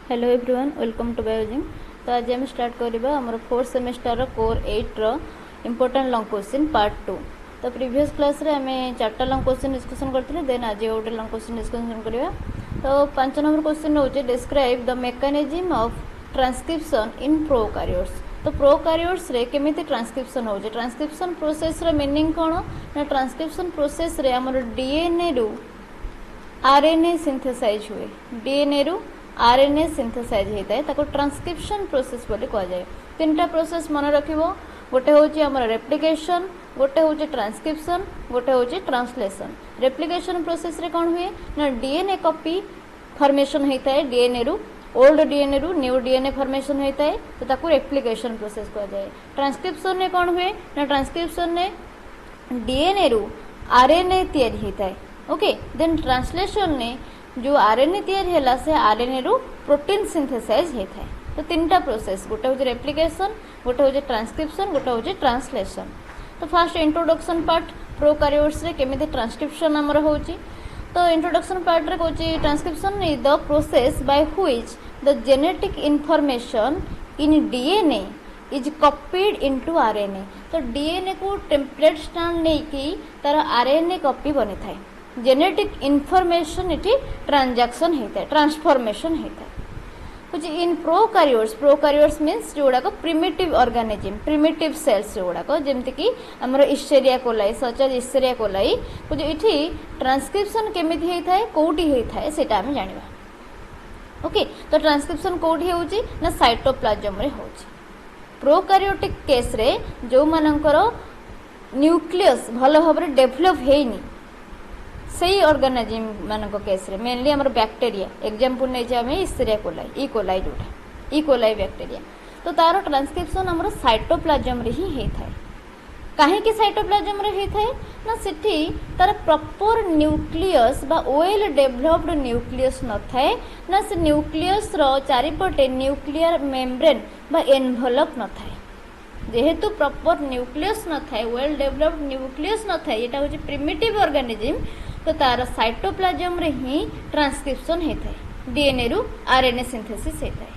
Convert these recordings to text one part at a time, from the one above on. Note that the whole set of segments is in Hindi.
Hello everyone welcome to biology. तो आज आम स्टार्ट करवा आम fourth semester core 8 important long question part 2। तो प्रीवियस क्लास रे आम 4टा लॉन्ग क्वेश्चन डिस्कशन करते देन आज गोटे लॉन्ग क्वेश्चन डिस्कशन करवा। तो 5 नंबर क्वेश्चन होचे describe the mechanism of transcription in prokaryotes. तो प्रोकार्योट्स रे केमिति ट्रांसक्रिप्शन होचे, ट्रांसक्रिप्शन प्रोसेस रे मीनिंग कोन ना, ट्रांसक्रिप्शन प्रोसेस रे हमर डीएनए रु आरएनए सिंथेसाइज हुए, डीएनए रु आरएनए सिंथेसाइज होता है ताको ट्रांसक्रिप्शन प्रोसेस बोली कह जाए। 3टा प्रोसेस मन रखिबो, गोटे होची हमर रेप्लिकेशन, गोटे होची ट्रांसक्रिप्शन, गोटे होची ट्रांसलेशन। रेप्लिकेशन प्रोसेस रे कोन हुए ना डीएनए कॉपी फॉर्मेशन होता है, डीएनए रु ओल्ड डीएनए रु न्यू डीएनए फॉर्मेशन होता है तो ताको रेप्लिकेशन प्रोसेस कह जाए। ट्रांसक्रिप्शन ने कोन हुए ना, ट्रांसक्रिप्शन ने डीएनए रु आरएनए तैयारी होता है। ओके, देन ट्रांसलेशन ने जो आरएनए तैयारी है से आरएनए रु प्रोटीन सिंथेसाइज होता है। तो 3टा प्रोसेस, गोटे हूँ रेप्लिकेशन, गोटे हूँ ट्रांसक्रिप्शन, गोटे हूँ ट्रांसलेशन। तो फास्ट इंट्रोडक्शन पार्ट प्रोकार्योट्स रे केमिति ट्रांसक्रिप्शन आमर होची। तो इंट्रोडक्शन पार्ट रे कहूची transcription is the process by which the genetic information in DNA is copied into RNA. तो डीएनए को टेम्पलेट स्ट्रैंड नहीं तार आरएनए कॉपी बनी थाए, जेनेटिक इनफॉरमेशन इटी ट्रांजैक्शन होता है, ट्रांसफॉर्मेशन होता है। कुछ इन प्रोकार्योट्स, प्रोकार्योट्स मीन्स जोड़ाक प्रिमिटिव ऑर्गेनिज्म, प्रिमिटिव सेल्स जोड़ाक जमती कि हमर Escherichia coli such as Escherichia coli कुछ इठी ट्रांसक्रिप्शन केमिति होता है, कोठी होता है सेटा हम जानिबा। ओके, तो ट्रांसक्रिप्शन कोठी होची ना साइटोप्लाज्म रे होची। प्रोकार्योटिक केस रे जो मानकर न्यूक्लियस भल भाव रे डेवलप हेनी सही ऑर्गेनिज्म मान केस रे मेनली हमर बैक्टीरिया एग्जांपल नै जे हमें इस्टेरिया कोलाई, ई कोलाई जोटा ई कोलाई बैक्टीरिया, तो तार ट्रांसक्रिप्शन हमर साइटोप्लाज्म रे ही हे थाए। काहे कि साइटोप्लाज्म रे हे थाए ना, सेठी तार प्रॉपर न्यूक्लियस बा वेल डेवलप्ड न्यूक्लियस न थाए ना, से न्यूक्लियस रो चारिपटे न्यूक्लियर मेम्ब्रेन बा एनवेलप न थाए। जेहेतु प्रॉपर न्यूक्लियस न थाए, वेल डेवलप्ड न्यूक्लियस न थाए, एटा होची प्रिमिटिव ऑर्गेनिज्म, तो तार साइटोप्लाज्म रे ही ट्रांसक्रिप्शन होता है, डीएनए रु आरएनए सिंथेसिस होता है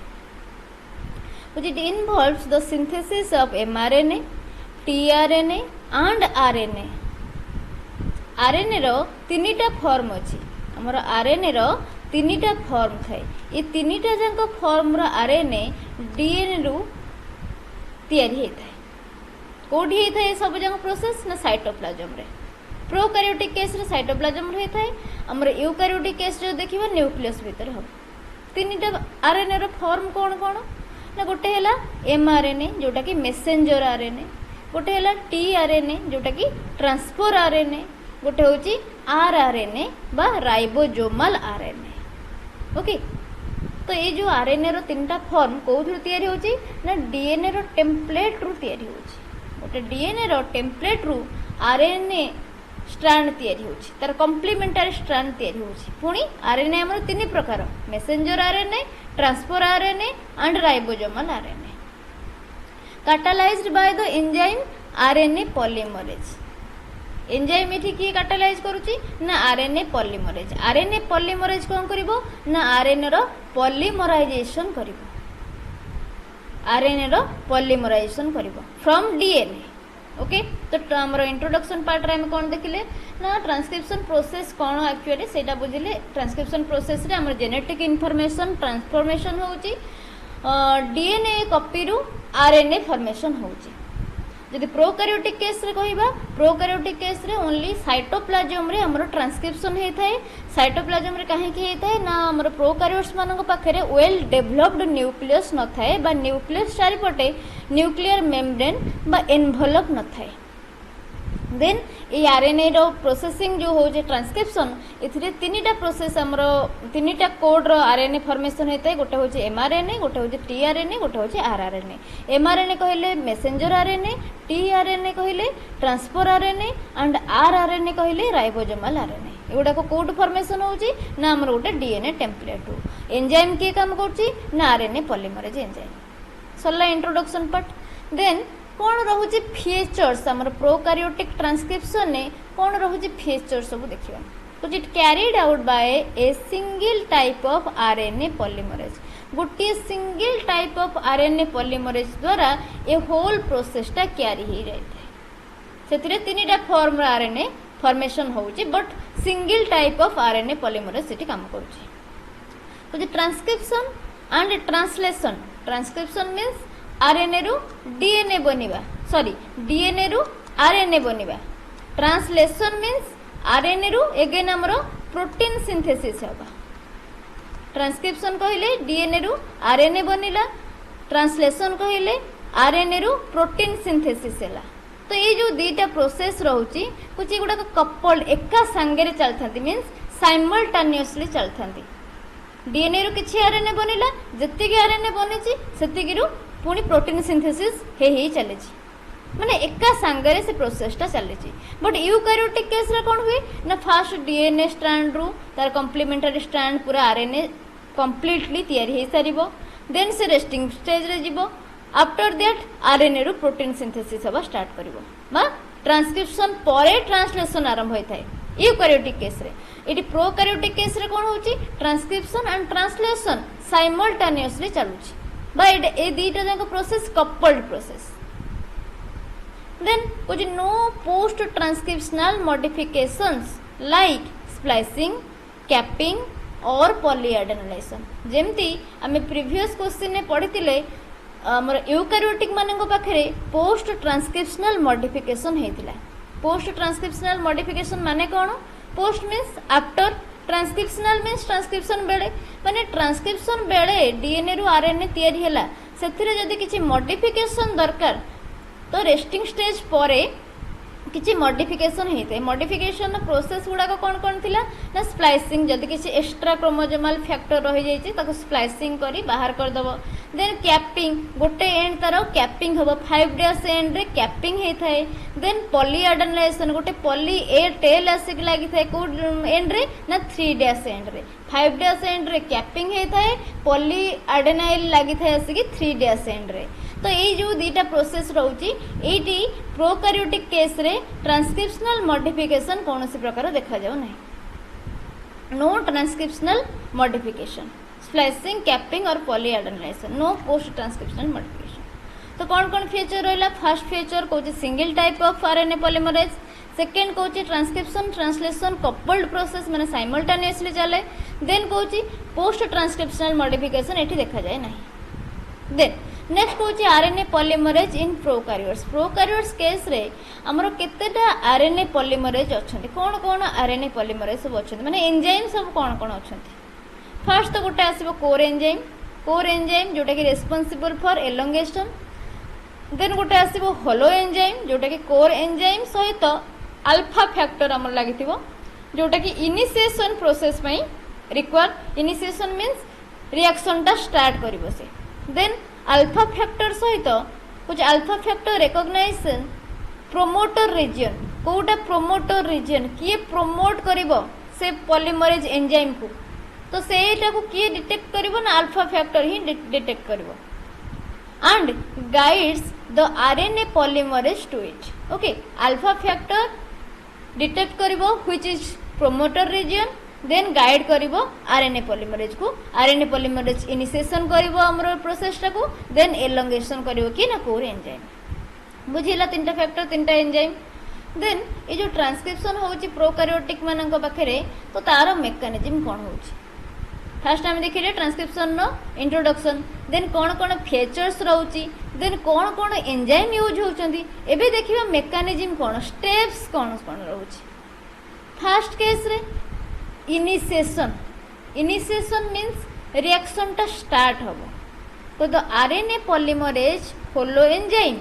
which it involves the synthesis of mRNA, tRNA and RNA। RNA रो 3टा फॉर्म अछि, हमर आरएनए रो 3टा फॉर्म थाए। ये 3टा जंक फॉर्म रो आरएनए डीएनए रु तैयारी होता है। कोठी होता है सब जंक प्रोसेस ना साइटोप्लाज्म रे। प्रोकार्योटिक केस रे साइटोप्लाज्म रे थाए, हमर यूकार्योटिक केस रे देखिबा न्यूक्लियस भीतर हो। 3टा आरएनए रो फॉर्म कोन कोन ना, गोटे हैला एमआरएनए जोटा कि मेसेंजर आरएनए, गोटे हैला टीआरएनए जोटा कि ट्रांसफर आरएनए, गोटे होची आरआरएनए बा राइबोसोमल आरएनए। ओके, तो ये जो आरएनए रो 3टा फॉर्म कोथु तैयारी होची ना, डीएनए रो टेम्पलेट रु तैयारी होची। गोटे डीएनए रो टेम्पलेट रु आरएनए स्ट्रैंड तैयारी होची, तार कॉम्प्लीमेंटरी स्ट्रैंड तैयारी होची। पुणी आरएनए हमर 3 प्रकार, messenger RNA, transfer RNA and ribosomal RNA, catalysed by the enzyme RNA polymerase. Enzyme एठी की कैटालाइज करूची ना, आरएनए पॉलीमरेज। आरएनए पॉलीमरेज कोन करिवो ना, आरएनए रो पॉलीमराइजेशन करिवो, आरएनए रो पॉलीमराइजेशन करिवो फ्रॉम डीएनए। ओके, तो हमर इंट्रोडक्शन पार्ट रे हम कोन देखिले ना, ट्रांसक्रिप्शन प्रोसेस कोन एक्चुअली सेटा बुझिले। ट्रांसक्रिप्शन प्रोसेस रे हमर जेनेटिक इनफॉरमेशन ट्रांसफॉर्मेशन होची, डीएनए कॉपी रु आरएनए फॉर्मेशन होची। जदि प्रोकार्योटिक केस रे कहिबा, प्रोकार्योटिक केस रे ओनली साइटोप्लाज्म रे हमर ट्रांसक्रिप्शन हे थाए। साइटोप्लाज्म रे काहे कि हे थाए ना, हमर प्रोकार्योट्स मानक पाखरे वेल डेवलप्ड न्यूक्लियस न थाए बा न्यूक्लियस चारिपटे न्यूक्लियर मेम्ब्रेन बा एनवेलप न थाए। देन ये आरएनए रो प्रोसेसिंग जो हो जे ट्रांसक्रिप्शन, इथिरे 3टा प्रोसेस हमरो 3टा कोड रो आरएनए फॉर्मेशन हेता है। गोटे होचे एमआरएनए, गोटे होचे टीआरएनए, गोटे होचे आरआरएनए। एमआरएनए कहले मेसेंजर आरएनए, टीआरएनए कहले ट्रांसफर आरएनए एंड आरआरएनए कहले राइबोसोमल आरएनए। एगुडा को कोड फॉर्मेशन होची ना, हमर गोटे डीएनए टेम्पलेट हो। एंजाइम के काम करची ना, आरएनए पॉलीमरेज एंजाइम। सरला इंट्रोडक्शन पार्ट। देन कौन रोचे फीचर्स आमर प्रोकार्योटिक ट्रांसक्रिप्शन ने कौन रोचे फीचर्स सब देखिए। तो it carried out by a single type of RNA polymerase. गोटे single type of RNA polymerase द्वारा ए होल प्रोसेसटा क्यारी हो जाए से तीन फॉर्म आरएनए फॉर्मेशन होउची but single type of RNA polymerase से काम करुच्ची तो transcription and translation transcription means RNA रु डीएनए बनिबा सॉरी डीएनए रु आरएनए बनिबा ट्रांसलेशन मीन्स आरएनए रु एगेन हमरो प्रोटीन सिंथेसिस होगा ट्रांसक्रिप्शन कहले डीएनए रु आरएनए बनिला ट्रांसलेशन कहले आरएनए रु प्रोटीन सिंथेसिस हैला तो ये जो दीटा प्रोसेस रहउची कुछ गुडा कपल्ड एका संगे चलथांती मीन्स साइमल्टेनियसली चलथांती डीएनए रु किछि आरएनए बनिला जत्तिके आरएनए बनिछि सेतिके रु पुणी प्रोटीन सिंथेसिस हे चलीछि माने एका संगे से प्रोसेसटा चलीछि बट यूकारियोटिक केस रे कोन हुए ना फास्ट डीएनए स्ट्रैंड रु तार कॉम्प्लीमेंटरी स्ट्रैंड पूरा आरएनए कंप्लीटली तैयारी हे सारिबो देन से रेस्टिंग स्टेज रे जिवो आफ्टर दैट आरएनए रु प्रोटीन सिंथेसिस हवा स्टार्ट करिवो बा ट्रांसक्रिप्शन परे ट्रांसलेशन आरंभ होय थाए यूकारियोटिक केस रे एटी प्रोकारियोटिक केस रे कोन होची ट्रांसक्रिप्शन एंड ट्रांसलेशन साइमल्टेनियसली चलुची बा ए दीटा जाक प्रोसेस कपल्ड प्रोसेस then कुछ no post transcriptional modifications like splicing capping और polyadenylation जेमती आमे प्रीवियस क्वेश्चन ने पढ़ितिले हमर यूकारियोटिक मानक पाखरे पोस्ट ट्रांसक्रिप्शनल मॉडिफिकेशन हेतिला पोस्ट ट्रांसक्रिप्शनल मॉडिफिकेशन माने कोन post means after transcriptional means transcription बेले माने ट्रांसक्रिप्शन बेले डीएनए रु आरएनए तयारी हैला सेथिरे जदी किछि मॉडिफिकेशन दरकार तो रेस्टिंग स्टेज परे किछि मॉडिफिकेशन हेते मॉडिफिकेशन प्रोसेस गुडाक कोन कोन थिला ना स्प्लाइसिंग जदी किछि एक्स्ट्रा क्रोमोसोमल फैक्टर रहि जाइछि ताको स्प्लाइसिंग करी बाहर कर दबो देन कैपिंग गोटे एंड तारो कैपिंग हबो 5 डैश एंड रे कैपिंग हे थाए देन पॉलीएडेनाइलेशन गोटे पॉली ए टेल एसिड लागि थाए को एंड रे ना 3 डैश एंड रे 5 डैश एंड रे कैपिंग हे थाए पॉलीएडेनाइल लागि थाए आसी 3 डैश एंड रे तो ये जो दीटा प्रोसेस रोची एटी प्रोकारियोटिक केस रे ट्रांसक्रिप्शनल मॉडिफिकेशन कौन सी प्रकार देखा जाओ नहीं no transcriptional modification splicing capping और polyadenylation no post transcriptional modification तो कौन कौन फीचर रहा फर्स्ट फीचर कौन single type of RNA polymerase second कौन ट्रांसक्रिप्शन ट्रांसलेशन कपल्ड प्रोसेस माने साइमल्टेनियसली चले देन कौन पोस्ट ट्रांसक्रिप्शनल मॉडिफिकेशन एठी देखा जाए नहीं देन नेक्स्ट होची RNA polymerase in prokaryotes case रे हमरो केतेटा आरएनए पॉलीमरेज अछंती कोन कोन आरएनए पॉलीमरेज सब अछंती माने एंजाइम सब कोन कोन अछंती फर्स्ट तो गोटे आसीबो कोर एंजाइम जोटा कि रेस्पोंसिबल फॉर एलोंगेशन देन गोटे आसीबो होलो एंजाइम जोटा कि कोर एंजाइम सहित अल्फा फैक्टर हमर लागिथिबो जोटा कि इनिशिएशन प्रोसेस पई रिक्वायर इनिशिएशन मींस रिएक्शन टा स्टार्ट करिवो से देन अल्फा फैक्टर सहित कुछ alpha factor recognization promoter region कोटा प्रोमोटर रीजन किए प्रोमोट करिवो से पॉलीमरेज एंजाइम को तो सेटा को किए डिटेक्ट करिवो ना अल्फा फैक्टर ही डिटेक्ट करिवो and guides the RNA polymerase to it okay alpha factor detect करिवो which is promoter region then guide करिवो आरएनए पॉलीमरेज इनिशिएशन करिवो हमरो प्रोसेस टाको देन एलोंगेशन करिवो कि ना कोर एंजाइम बुझिला तीनटा फैक्टर तीनटा एंजाइम देन ए जो ट्रांसक्रिप्शन होउची प्रोकारियोटिक मानक पाखरे तो तार मेकानिज्म कोन होउची फर्स्ट टाइम देखिले ट्रांसक्रिप्शन नो इंट्रोडक्शन देन कोन कोन फीचर्स रहउची देन कोन कोन एंजाइम यूज होउचंदी एबे देखिबा मेकानिज्म कोन स्टेप्स कोन कोन रहउची फर्स्ट केस रे इनिशिएशन मीन्स रिएक्शन टा स्टार्ट होबो तो the RNA polymerase holoenzyme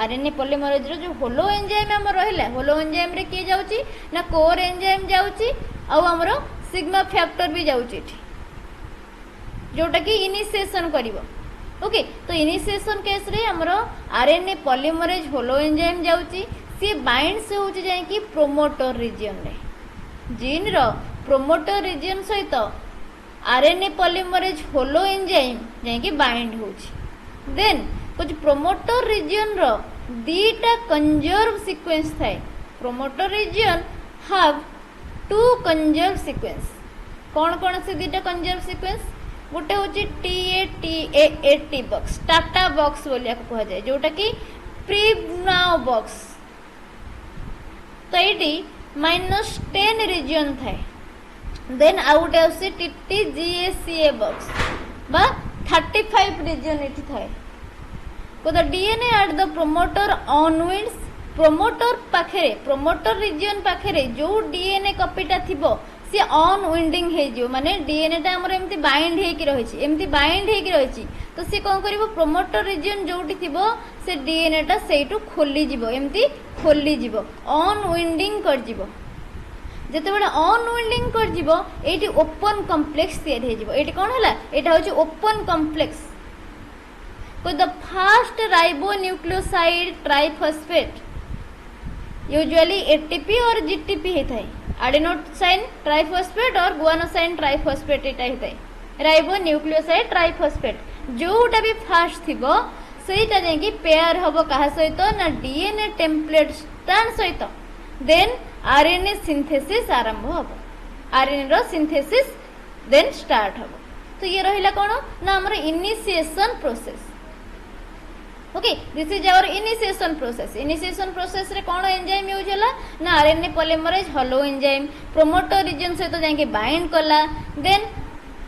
RNA polymerase रो जो होलो एंजाइम हम रहला होलो एंजाइम रे के जाउची ना कोर एंजाइम जाउची आ हमरो सिग्मा फैक्टर भी जाउची जोटा कि इनिशिएशन करिवो ओके तो इनिशिएशन केस रे हमरो आरएनए पॉलीमरेज होलो एंजाइम जाउची से बाइंड से होची जाय कि प्रोमोटर रीजन रे जीन रो प्रोमोटर रीजन सहित आरएनए पॉलीमरेज होलो एंजाइम जाय कि बाइंड होची देन कुछ प्रोमोटर रीजन रो दीटा कंजर्व सीक्वेंस थाए promoter region have two conserve sequence कौन कौन से दीटा कंजर्व सीक्वेंस गोटे हूँ TATA बॉक्स टाटा बॉक्स बोलिया कह जाए जोटा कि प्रीनाउ बॉक्स। तो ये -10 रिजन थाए। देन आउ गोटे आसी TTGACA बॉक्स बा 35 रिजन ये थाए। को the DNA at the promoter unwinds promoter पाखे प्रोमोटर रिजन पाखे जो DNA कॉपीटा थिबो सी ऑन विंडिंग हे जो माने DNA टा हमर एमती बाइंड हे कि रहिछि एमती बाइंड हे कि रहिछि तो सी कोन करिवो प्रोमोटर रिजन जोटी थिबो से DNA टा सेइटु खोली जिवो एमती खोली जिवो ऑन विंडिंग कर जिवो। जते बडा ऑन विंडिंग कर जिवो एटी ओपन कॉम्प्लेक्स तयार हे जिवो। एटी कोन हला एटा होछि ओपन कॉम्प्लेक्स। को the first ribonucleoside triphosphate usually ATP और GTP हे थाए। एडेनोसाइन ट्राइफॉस्फेट और गुआनोसाइन ट्राइफॉस्फेट एटा होता है राइबोन्यूक्लियोसाइड ट्राइफॉस्फेट जोटा भी फास्ट थिबो सेटा जाई पेयर हबो कहा सहित ना DNA टेम्पलेट स्ट्रैंड सहित देन RNA सिंथेसिस आरंभ हबो RNA रो सिंथेसिस देन स्टार्ट हबो। तो ये रहिला कोन ना हमर initiation process. Okay this is our initiation process. Initiation process रे कोन एंजाइम यूज होला ना RNA polymerase holoenzyme promoter region से तो जाके बाइंड कला देन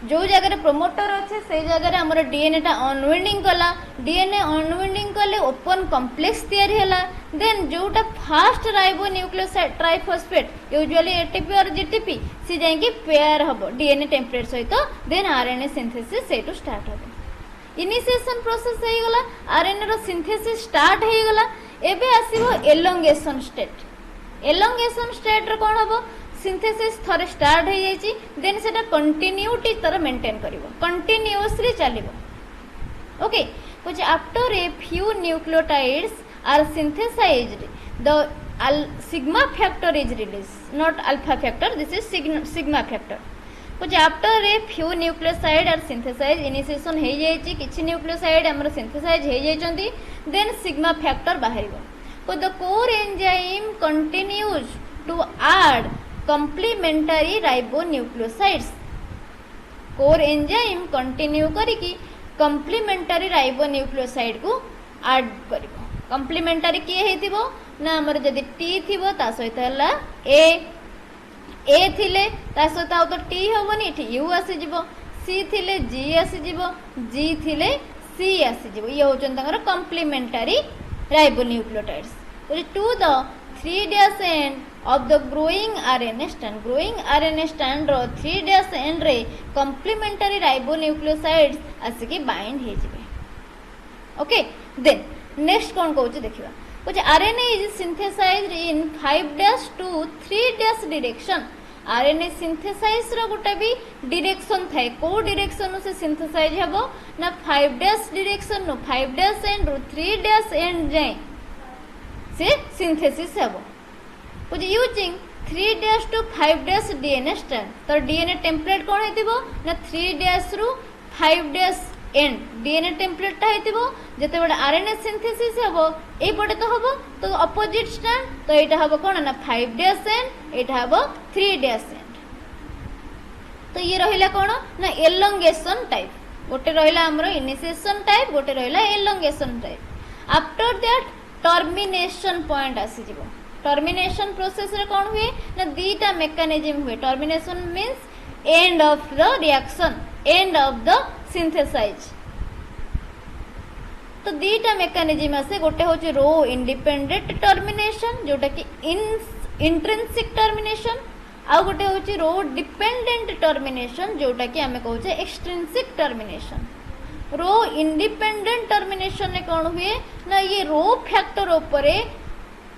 जो जगह प्रोमोटर अच्छे से जगह हमर डीएनए टा अनविंडिंग कला डीएनए अनविंडिंग कले ओपन कॉम्प्लेक्स तयारी होला देन जोटा first ribonucleoside triphosphate usually ATP और GTP सी जाके पेयर हबो डीएनए टेम्पलेट सहित देन आरएनए सिंथेसिस सेटू स्टार्ट हबो। इनिशिएशन प्रोसेस हो गला आरएनए रो सिंथेसिस स्टार्ट हो गला। एबे आसीबो एलोंगेशन स्टेट। एलोंगेशन स्टेट रे कोन हबो सिंथेसिस थरे स्टार्ट हो जाईची देन सेटा कंटिन्यूटी तर मेंटेन करबो कंटिन्यूअसली चलिबो। ओके कुछ after a few nucleotides are synthesized the sigma factor is release not alpha factor this is sigma factor. कुछ after a few nucleoside are synthesise initiation हो जाइए किसी न्यूक्लियोसाइड हमर सिंथेसाइज हो जाइछंती देन सिग्मा फैक्टर बाहरिबो। को the core enzyme continues to add complementary ribonucleosides. Core enzyme continue करिकी कॉम्प्लीमेंटरी राइबोन्यूक्लियोसाइड को ऐड करिबो। कॉम्प्लीमेंटरी किए हेतिबो ना हमर जदी T थिबो ता सहित हला ए थिले ता सहित आउ तो T होबनी एठी U आसी जिवो C थिले G आसी जिवो G थिले C आसी जिवो ये होचन तंगर complementary ribonucleotides. To the 3' end of the growing RNA strand growing RNA strand रो 3' एंड रे कॉम्प्लीमेंटरी राइबोन्यूक्लियोसाइड्स आसिकी बाइंड हे जिवे। ओके देन नेक्स्ट कोन कहूछ देखिबा कुछ RNA is synthesised in 5' to 3' direction. RNA synthesise रो गोटे भी डायरेक्शन थाए को डायरेक्शन से सिंथेसाइज हेबो ना 5' डायरेक्शन नो 5' एंड रो 3' एंड जाय से सिंथेसिस हेबो। कुछ यूजिंग 3' to 5' डीएनए स्ट्रैंड तो डीएनए टेम्पलेट कोन हेतिबो ना 3' रु 5' एंड डीएनए टेम्पलेट ता हेतिबो जते बडा आरएनए सिंथेसिस हेबो ए पटे तो हेबो तो अपोजिट स्ट्रैंड तो एटा हेबो कोन ना 5' एंड एटा हेबो 3' एंड। तो ये रहिला कोन ना एलोंगेशन टाइप गोटे रहिला हमरो इनिशिएशन टाइप गोटे रहिला elongation type. After that termination point आसी जिवो। टर्मिनेशन प्रोसेस रे कोन हुए ना दीटा मेकानिज्म हुए। Termination means end of the reaction end of the synthesize. तो दीटा मेकानिज्म आसे गोटे होची रो इंडिपेंडेंट टर्मिनेशन जोटा कि इंट्रिंसिक टर्मिनेशन आ गोटे होची रो डिपेंडेंट टर्मिनेशन जोटा कि हमें कहूचे एक्सट्रिंसिक टर्मिनेशन। रो इंडिपेंडेंट टर्मिनेशन ने कौन हुए ना ये रो फैक्टर उपरे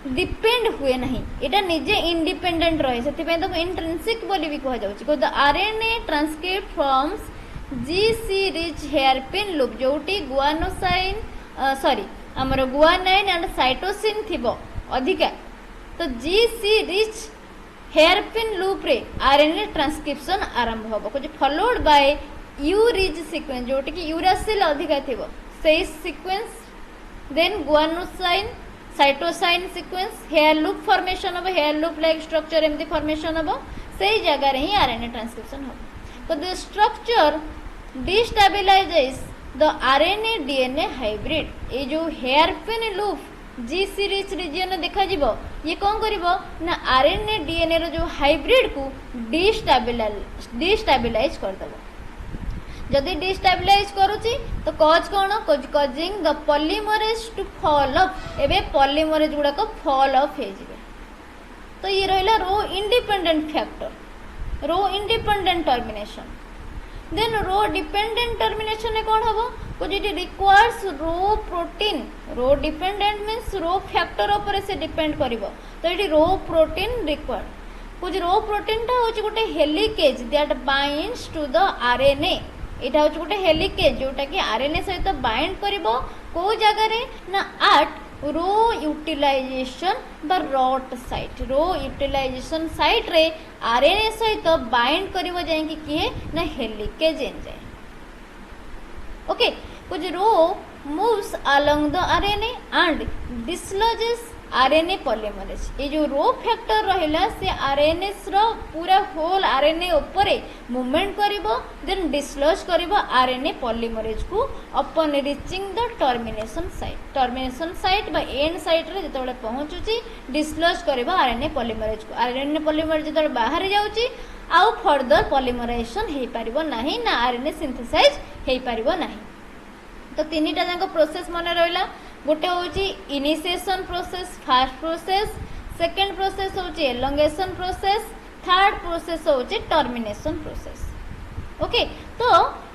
डिपेंड हुए नहीं एटा निजे इंडिपेंडेंट रहे सेति पे तो इंट्रिंसिक बोली भी कहा जाउची। को the RNA transcript forms GC rich hairpin loop जोटी गुआनोसाइन सॉरी हमर गुआनाइन एंड साइटोसिन थिबो अधिका तो GC रिच हेयरपिन लूप रे आरएनए ट्रांसक्रिप्शन आरंभ होबो कुछ followed by U rich sequence जोटी कि यूरासिल अधिका थिबो सेही sequence then guanosine cytosine sequence hair loop formation हो हेयर लूप लाइक स्ट्रक्चर एमती फॉर्मेशन हो सही जगह रे ही आरएनए ट्रांसक्रिप्शन हो। तो the structure डिस्टेबिलाइजेस the RNA DNA hybrid. ये जो हेयर पिन लूप जी सीरीज रीजन देखा जीवो ये कौन करिवो ना आरएनए डीएनए रो जो हाइब्रिड को डिस्टेबिलाइज कर देबो। जदि डिस्टेबिलाइज करूची तो कॉज कौन causing the polymerase to fall off. एबे पॉलीमरेज गुडा को फॉल ऑफ हे जिवे। तो ये रहिला rho independent factor, rho independent termination. Then rho dependent termination में कौन हबो कुछ it requires rho protein. Rho dependent means rho factor ऊपर से डिपेंड करिवो। तो इट रो प्रोटीन रिक्वायर्ड। कुछ रो प्रोटीन टा होची गोटे helicase that binds to the RNA. एटा होची गोटे हेलिकेज जोटा कि आरएनए सहित बाइंड करिवो को जगह रे ना एट रो यूटिलाइजेशन बा rut site. Rho utilization site रे आरएनए सहित बाइंड करिवो जाय कि किए ना हेलिकेज एंजाइम। ओके कुछ rho moves along the RNA and dislodges RNA polymerase. ये जो रो फैक्टर रहिला से आरएनए रो पूरा होल आरएनए ऊपर मूवमेंट करिवो देन डिसलॉज करिवो आरएनए पॉलीमरेज को upon reaching the termination site. Termination site बा एंड साइट रे जतबेले पहुंचुची डिसलॉज करिवो आरएनए पॉलीमरेज को। आरएनए पॉलीमरेज जतबेले बाहर जाउची आउ फर्दर पॉलीमराइजेशन हे पारिबो नाही ना आरएनए सिंथेसाइज हे पारिबो नाही। तो तीनटा जांको प्रोसेस मने रहला। गोटे होची initiation process first process, second process होची एलोंगेशन प्रोसेस, थर्ड प्रोसेस होची टर्मिनेशन प्रोसेस। ओके तो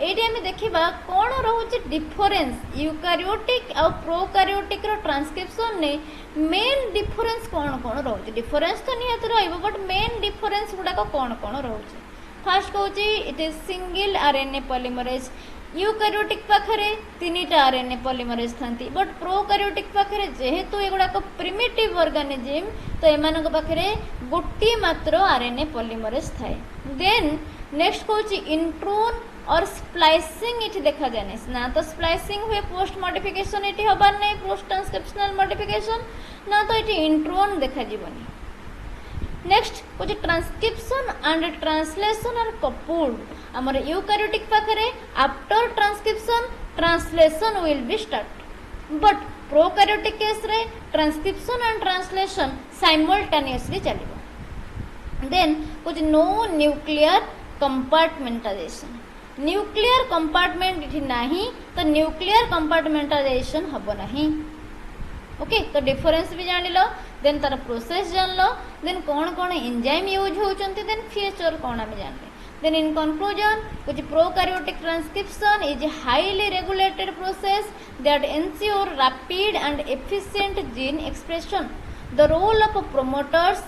एटी हम देखिबा कोन रहउची डिफरेंस यूकारियोटिक और प्रोकारियोटिक रो ट्रांसक्रिप्शन ने मेन डिफरेंस कोन कोन रहउची। डिफरेंस तो नियत रहइबो बट मेन डिफरेंस गुडा को कोन कोन रहउची। फर्स्ट होची it is single RNA polymerase. Eukaryotic पाखरे तीनटा आरएनए पॉलीमरेज थांती बट प्रोकारियोटिक पाखरे जेहेतु एगुडा को प्रिमिटिव ऑर्गेनिज्म तो एमानक पाखरे गोटी मात्र आरएनए पॉलीमरेज थाए। देन नेक्स्ट होची इंट्रोन और स्प्लाइसिंग इठी देखा जाने ना तो स्प्लाइसिंग हुए पोस्ट मॉडिफिकेशन इठी हबार नै पोस्ट ट्रांसक्रिप्शनल मॉडिफिकेशन ना तो इठी इंट्रोन देखा जीवनी। नेक्स्ट कुछ transcription and translation are coupled. हमर यूकारियोटिक पाखरे after transcription translation will be start but prokaryotic case रे ट्रांसक्रिप्शन एंड ट्रांसलेशन साइमल्टेनियसली चलिबो। देन कुछ no nuclear compartmentalisation. Nuclear compartment इठी नाही तो न्यूक्लियर कंपार्टमेंटाइजेशन हबो नाही। ओके तो डिफरेंस भी जान लो देन तार प्रोसेस जान लो देन कौन कौन एंजाइम यूज होचंती देन फीचर कौन आमे जानले। देन इन कंक्लूजन कुछ prokaryotic transcription is a highly regulated process that ensure rapid and efficient gene expression. The role of promoters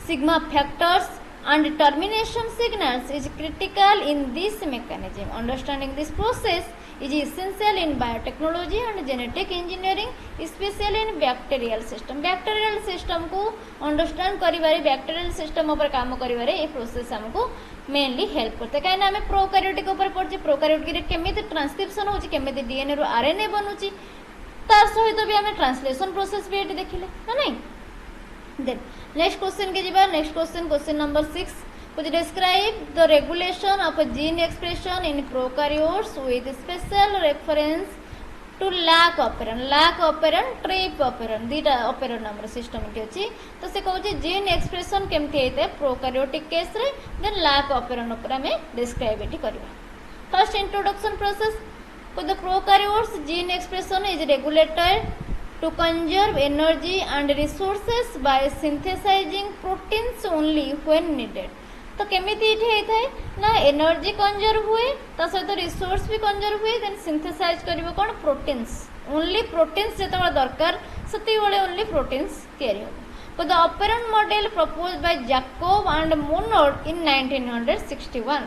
sigma factors and termination signals is critical in this mechanism. Understanding this process is essential in biotechnology and genetic engineering, especially in bacterial system. Bacterial system को understand करिबारे bacterial system ऊपर काम करिबारे ये process हमको mainly help करते। काहे ना हमें प्रोकैरियोटिक ऊपर पढ़चे प्रोकैरियोटिक रे केमिति ट्रांसक्रिप्शन होची केमिति डीएनए रो आरएनए बनउची तार सहित भी हमें ट्रांसलेशन प्रोसेस भी एटी देखिले ना नहीं। देन नेक्स्ट क्वेश्चन के जीवा। नेक्स्ट क्वेश्चन नंबर 6 कुछ describe the regulation of gene expression in prokaryotes with special reference to lac operon trp operon दीटा ऑपेरन नंबर सिस्टम के अछि। तो से कहउची जीन एक्सप्रेशन केमथि हेते प्रोकैरियोटिक केस रे देन लैक ऑपेरन ऊपर हमें डिस्क्राइब एटी करबा। First introduction process for the prokaryotes gene expression is regulated to conserve energy and resources by synthesizing proteins only when needed। तो केमिति इठे हेथाय ना एनर्जी कंजर्व हुए ता सहित रिसोर्स भी कंजर्व हुए देन सिंथेसाइज करिवो कोन प्रोटीन्स ओनली प्रोटीन्स जेतबा दरकार सती बेले ओनली प्रोटीन्स तयारी हो। For the operant model proposed by Jacob and Monod in 1961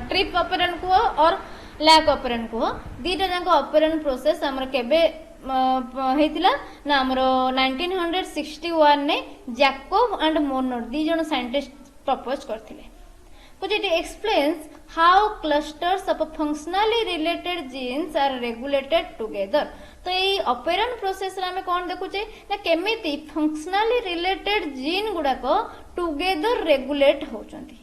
trip ऑपेरन को और लैक ऑपेरन को दीटा जाक ऑपेरन प्रोसेस हमर केबे हेतिला ना हमर 1961 ने जैकोब एंड मोनोड दी जण साइंटिस्ट प्रपोज करथिले। कुछ it explains how clusters of functionally related genes are regulated together. तो ये ऑपेरन प्रोसेस रे हमें कोन देखुचे ना केमिति फंक्शनली रिलेटेड जीन गुडा को टुगेदर रेगुलेट होचंती।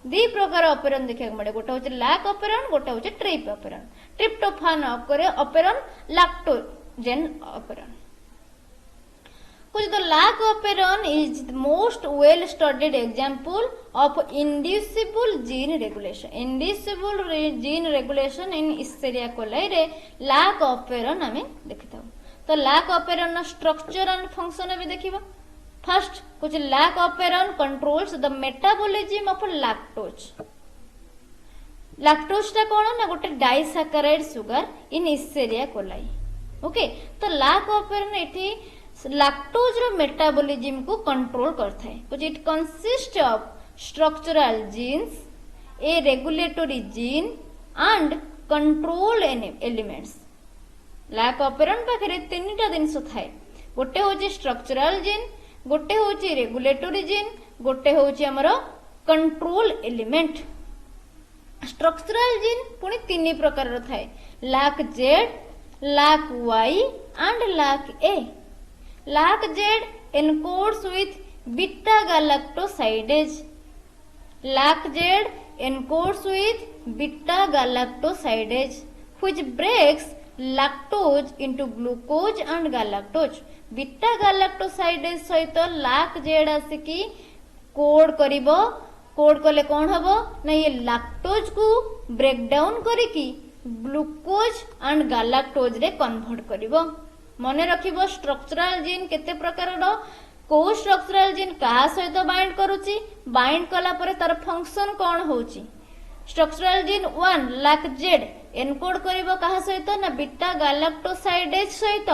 दी प्रकार ऑपेरन देखा मिले गोटे हूँ लैक ऑपेरन गोटे हूँ ट्रिप ऑपेरन ट्रिप्टोफान ऑपेरन लैक्टोजेन ऑपेरन कुछ the lac operon is the most well studied example of inducible gene regulation gene regulation in Escherichia coli रे lac operon हमें देखता हूँ तो lac operon structure and function भी देखिबा फर्स्ट कुछ lac operon controls the metabolism of lactose lactose टा कौन ना गोटे disaccharide sugar in Escherichia coli okay तो lac operon एठी लैक्टोज रो मेटाबॉलिज्म को कंट्रोल करता है कुछ it consist of structural genes a regulatory gene and control elements lac operon पाखरे तीनटा जिनस थाए गोटे होची स्ट्रक्चरल जीन गोटे होची रेगुलेटरी जीन गोटे होची हमरो कंट्रोल एलिमेंट स्ट्रक्चरल जीन पुनी तीन प्रकार रो थाए lac Z lac Y and lac A lac Z encodes with beta galactosidase lac Z encodes with beta galactosidase which breaks lactose into glucose and galactose beta galactosidase सहित lac Z आसिकी कोड करिबो कोड कले कौन हबो ना ये लैक्टोज को ब्रेक डाउन करिकी ग्लूकोज एंड गैलाक्टोज रे कन्वर्ट करिबो मने रखिबो स्ट्रक्चरल जीन केते प्रकार रो को स्ट्रक्चरल जीन कहा सहित बाइंड करूची बाइंड कला परे तार फंक्शन कोन होची structural gene 1 lac Z encode करिबो कहा सहित ना बीटा गैलाक्टोसाइडेज सहित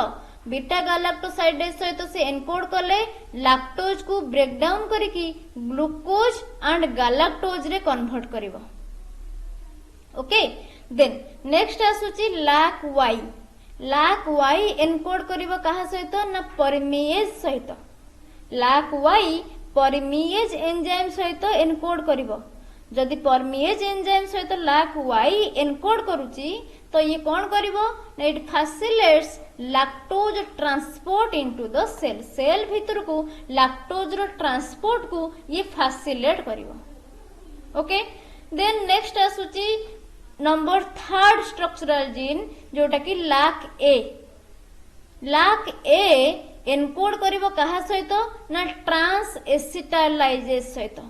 बीटा गैलाक्टोसाइडेज सहित से एनकोड कले लैक्टोज को ब्रेक डाउन करिकी ग्लूकोज एंड गैलाक्टोज रे कन्वर्ट करिबो ओके देन नेक्स्ट आसुची लैक वाई लाक वाई एनकोड करिबो कहा सहित ना परमिएज सहित लाक वाई परमिएज एंजाइम सहित एनकोड करिबो जदि परमिएज एंजाइम सहित लाक वाई एनकोड करूची तो ये कौन करिबो ना it facilitates lactose transport into the cell cell भीतर को लैक्टोज रो ट्रांसपोर्ट को ये फैसिलिटेट करिबो ओके देन नेक्स्ट आसुची नंबर थर्ड स्ट्रक्चरल जीन जोटा कि लाक ए एनकोड करिबो कहा सहित ना ट्रांस एसिटालाइजेज सहित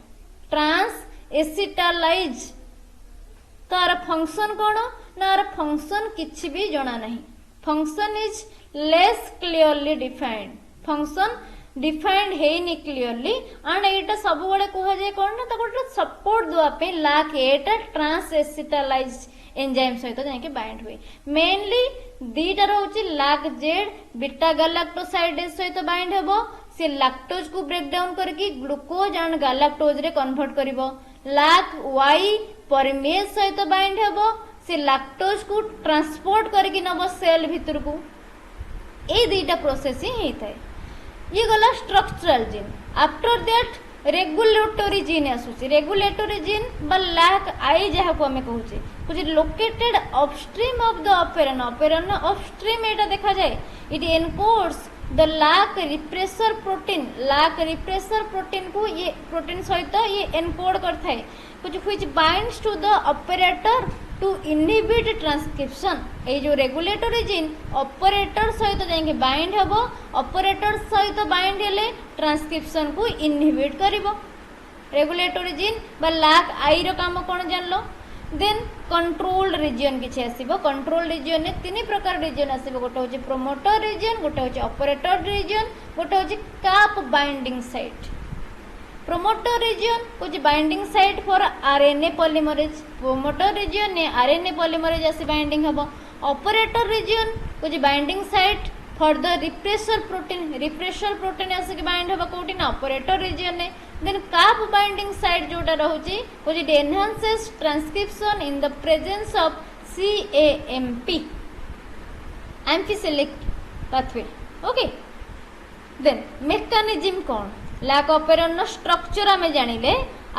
ट्रांस एसिटालाइज तार फंक्शन कोन ना फंक्शन किछि भी जणा नहीं function is less clearly defined function defined हेनी क्लियरली एंड एटा सब बळे कह जाय कोन ना ताको सपोर्ट दुआ पे लाक एटा ट्रांस एसिटालाइज एंजाइम सहित जाके बाइंड हुए मेनली दीटा रहउची लाक जेड बीटा गैलाक्टोसाइडेज सहित बाइंड हेबो से लैक्टोज को ब्रेक डाउन करके ग्लूकोज एंड गैलाक्टोज रे कन्वर्ट करिवो लाक वाई परमेज सहित बाइंड हेबो से लैक्टोज को ट्रांसपोर्ट करके नबो सेल भीतर को ए दीटा प्रोसेस ही हेताय ये गला structural gene after that regulatory gene आसुची रेगुलेटरी जीन बा लैक आई जहाँ को हमें कहूचे कुछ located upstream of the operon operon upstream एटा देखा जाए it encodes the lac repressor protein को ये प्रोटीन सहित ये एनकोड करता है कुछ which binds to the operator to inhibit transcription ए जो रेगुलेटरी जीन ऑपरेटर सहित जाके बाइंड हेबो ऑपरेटर सहित बाइंड हेले ट्रांसक्रिप्शन को इनहिबिट करिवो रेगुलेटरी जीन बा लैक आई रो काम कोन जानलो देन कंट्रोल्ड रीजन किछि आसीबो कंट्रोल रीजन ने तीन प्रकार रीजन आसीबो गोटे होचे प्रोमोटर रीजन गोटे होचे ऑपरेटर रीजन गोटे होचे CAP binding site promoter region कुछ binding site for RNA polymerase promoter region ने आरएनए पॉलीमरेज आसी बाइंडिंग हबो ऑपरेटर रीजन कुछ binding site for the repressor protein आसी के बाइंड हबो कोठी ना ऑपरेटर रीजन ने देन काप बाइंडिंग साइट जोटा रहउची कुछ it enhances transcription in the presence of CAMP एम्फिसिलिक पाथवे ओके देन मेकानिज्म कोन लैक ऑपेरन नो स्ट्रक्चर हमें जानिले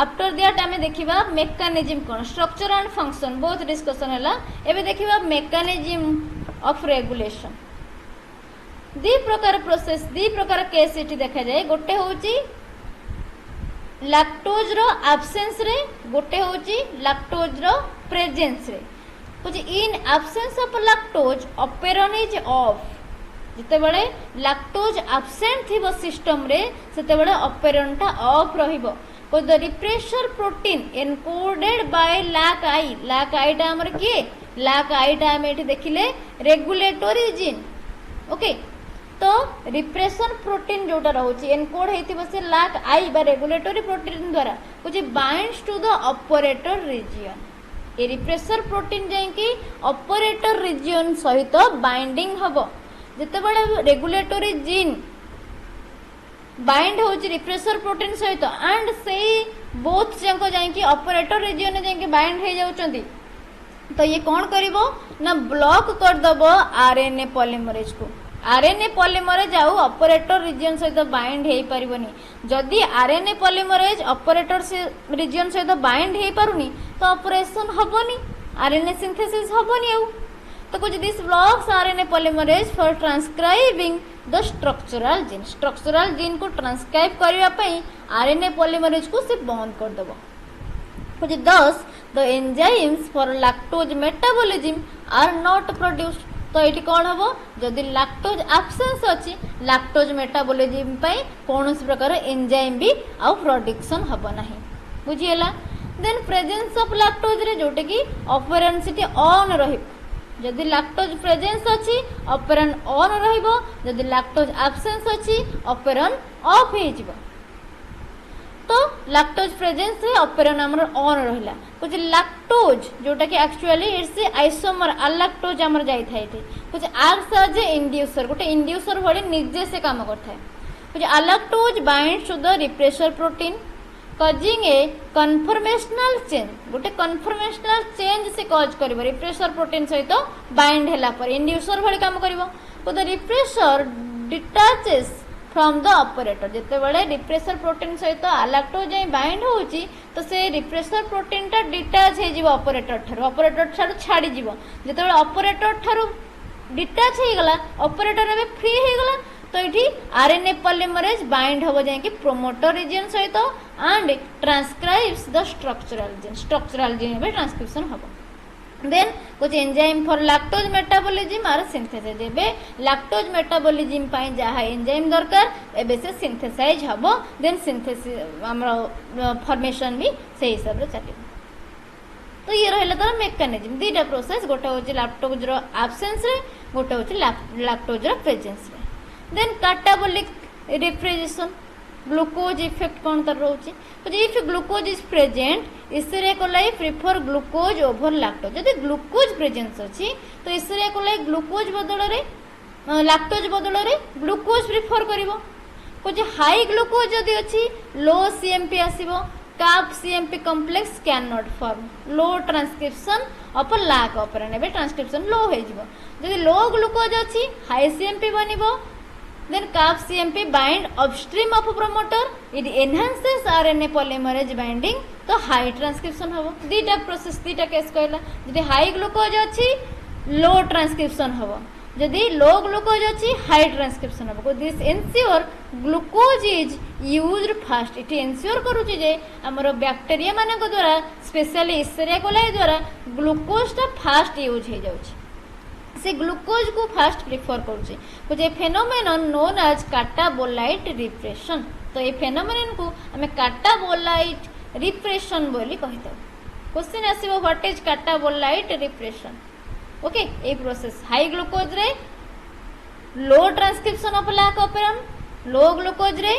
आफ्टर दैट हमें देखिबा mechanism cone structure and function बहुत डिस्कशन हैला एबे देखिबा मेकानिज्म ऑफ रेगुलेशन दी प्रकार प्रोसेस दी प्रकार केस इठी देखा जाए गोटे होची लैक्टोज रो एब्सेंस रे गोटे होची लैक्टोज रो प्रेजेंस रे कुछ in absence of lactose operon is off जिते बड़े लैक्टोज एब्सेंट थी सिस्टम रे सेते बड़े ऑपेरन टा ऑफ रहिबो को the repressor protein encoded by lac I टा हमर किए लैक आई टा हम एठी देखिले रेगुलेटरी जीन ओके तो रिप्रेशन प्रोटीन जोटा रहउची एनकोड हेतिबो से लैक आई बा रेगुलेटरी प्रोटीन द्वारा कुछ binds to the operator region a repressor protein जाइकी ऑपरेटर रीजन सहित बाइंडिंग हबो जते बड़े रेगुलेटरी जीन बाइंड होची रिप्रेसर प्रोटीन सहित एंड से बोथ जंको जाइकी ऑपरेटर रीजन जाइकी बाइंड हे जाउचंती तो ये कौन करिवो ना ब्लॉक कर दबो आरएनए पॉलीमरेज को आरएनए पॉलीमरेज आउ ऑपरेटर रीजन सहित बाइंड हे परिबनी जदि आरएनए पॉलीमरेज ऑपरेटर से रीजन सहित बाइंड हे पारुनी तो ऑपरेशन हबनी आरएनए सिंथेसिस हबनी आउ तो कुछ this blocks RNA polymerase for transcribing the structural gene को ट्रांसक्राइब करबा पई आरएनए पॉलीमरेज को से बंद कर दबो कुछ 10 the enzymes for lactose metabolism are not produced तो ये कौन हम जदि लैक्टोज एब्सेंस अच्छी लैक्टोज मेटाबॉलिज्म पई कौन प्रकार एंजाइम भी आउ प्रोडक्शन हब ना बुझीगला देन प्रेजेंस ऑफ लैक्टोज रे जोटे कि ऑपरेंट सिटी ऑन रहिबो जदि लैक्टोज प्रेजेंस अच्छी ऑपरेंट ऑन रहिबो जदि लैक्टोज एब्सेंस अच्छी ऑपरेंट ऑफ हे जिवो तो लैक्टोज प्रेजेंस रे ऑपरेंट हमर ऑन रहिला कुछ लैक्टोज जोटा कि एक्चुअली इट्स आइसोमर अल्लैक्टोज हमर जाई थाए थे कुछ एक्ट्स एज ए इंड्यूसर गोटे इंड्यूसर भली निजे से काम करथाय कुछ allolactose binds to the repressor protein causing a conformational change गोटे कन्फर्मेशनल चेंज से कॉज करिवो रिप्रेसर प्रोटीन सहित बाइंड हैला पर इंड्यूसर भली काम करिवो तो the repressor detaches from the operator जिते बड़े रिप्रेसर प्रोटीन सहित अल्लैक्टोज जाई बाइंड होची तो से रिप्रेसर प्रोटीन टा डिटाच हे जीवो ऑपरेटर ठारू छाड़ी जीवो जिते बड़े ऑपरेटर ठारू डिटाच हे गला ऑपरेटर एबे फ्री हे गला तो इठी आरएनए पॉलीमरेज बाइंड होबो जाई कि प्रोमोटर रीजन सहित and transcribes the structural gene एबे ट्रांसक्रिप्शन होबो देन कुछ enzyme for lactose metabolism are synthesize एबे लैक्टोज मेटाबॉलिज्म पाई जहा एंजाइम दरकार एबे से सिंथेसाइज हबो देन सिंथेसिस हमरो फॉर्मेशन भी से हिसाब रे चली तो ये रहला तर मेकानिज्म दीटा प्रोसेस गोटे होची लैक्टोज रो एब्सेंस रे गोटे होची लैक्टोज रो प्रेजेंस रे then catabolic repression glucose effect कौन तर रोची तो इफ ग्लूकोज इज प्रेजेंट इसरे coli prefer glucose over lactose यदि ग्लूकोज प्रेजेंस अछि तो इसरे कोलाई ग्लूकोज बदल रे लैक्टोज बदल रे ग्लूकोज प्रिफर करिवो कुछ हाई ग्लूकोज यदि अछि लो सीएमपी आसीबो CAP cAMP complex can not form low transcription of lac operon एबे ट्रांसक्रिप्शन लो हे जिवो यदि लो ग्लूकोज अछि हाई सीएमपी बनिबो then CAP CMP bind upstream of promoter it enhances RNA polymerase binding तो high transcription हबो दीटा प्रोसेस दीटा केस कहला यदि हाई ग्लूकोज अछि लो ट्रांसक्रिप्शन हबो यदि लो ग्लूकोज अछि हाई ट्रांसक्रिप्शन हबो this ensure glucose is used fast it ensure करूची जे हमर बैक्टीरिया मानक द्वारा स्पेशली इसेरिया कोलाई द्वारा ग्लूकोज ता फास्ट यूज हे जाउची से ग्लूकोज को फास्ट प्रिफर करूचे कुछ phenomenon known as catabolite repression तो ये फेनोमेनन को हमें कैटाबोलाइट रिप्रेशन बोली कहितो क्वेश्चन आसीबो what is catabolite repression okay a process high glucose रे low transcription of lac operon low glucose रे